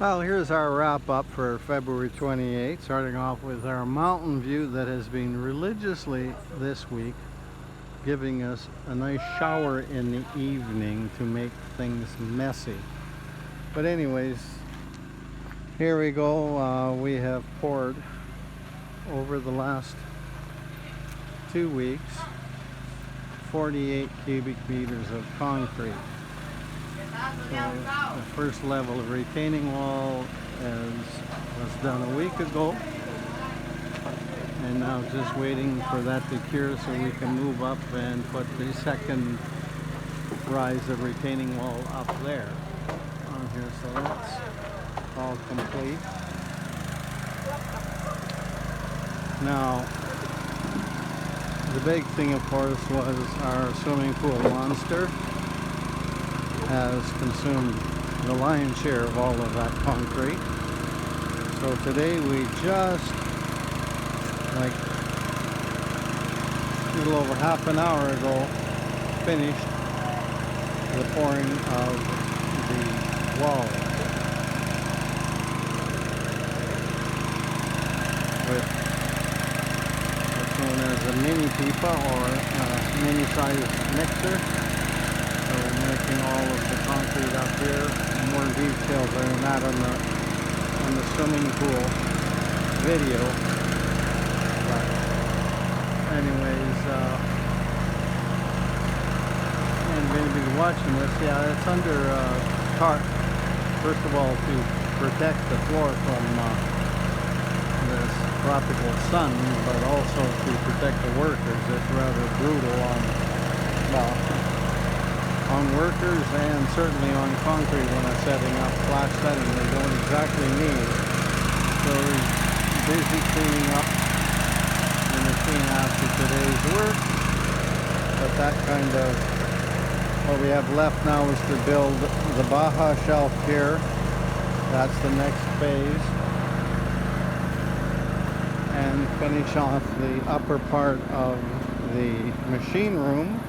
Well, here's our wrap up for February 28th, starting off with our mountain view that has been religiously this week giving us a nice shower in the evening to make things messy. But anyways, here we go. We have poured over the last 2 weeks 48 cubic meters of concrete. So the first level of retaining wall was done a week ago, and now just waiting for that to cure so we can move up and put the second rise of retaining wall up there on here. So that's all complete. Now the big thing, of course, was our swimming pool monster has consumed the lion's share of all of that concrete. So today we just, like a little over half an hour ago, finished the pouring of the wall with what's known as a mini pipa, or a mini sized mixer. So we're making all of the concrete up here. More details than that on the swimming pool video. But anyways, and going to be watching this. Yeah, it's under tarp. First of all, to protect the floor from this tropical sun, but also to protect the workers. It's rather brutal on workers, and certainly on concrete when I'm setting up flat setting. They don't exactly need. So we're busy cleaning up the machine after today's work. But that kind of, what we have left now is to build the Baja shelf here. That's the next phase. And finish off the upper part of the machine room.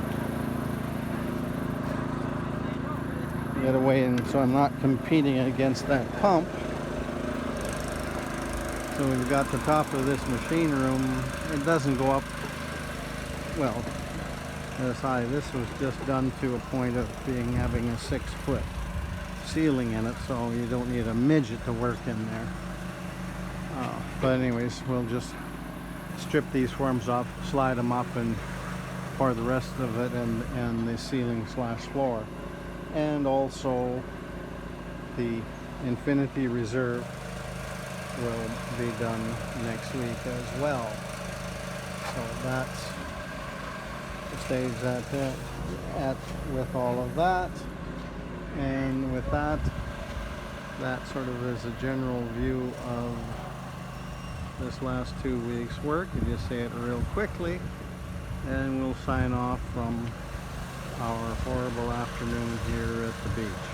Get away, and so I'm not competing against that pump. So we've got the top of this machine room. It doesn't go up well this high. This was just done to a point of having a 6-foot ceiling in it, so you don't need a midget to work in there. But anyways, we'll just strip these forms off, slide them up, and pour the rest of it in the ceiling / floor. And also the Infinity Reserve will be done next week as well. So that's the stage at with all of that. And with that sort of is a general view of this last 2 weeks' work. You just say it real quickly, and we'll sign off from our horrible afternoon here at the beach.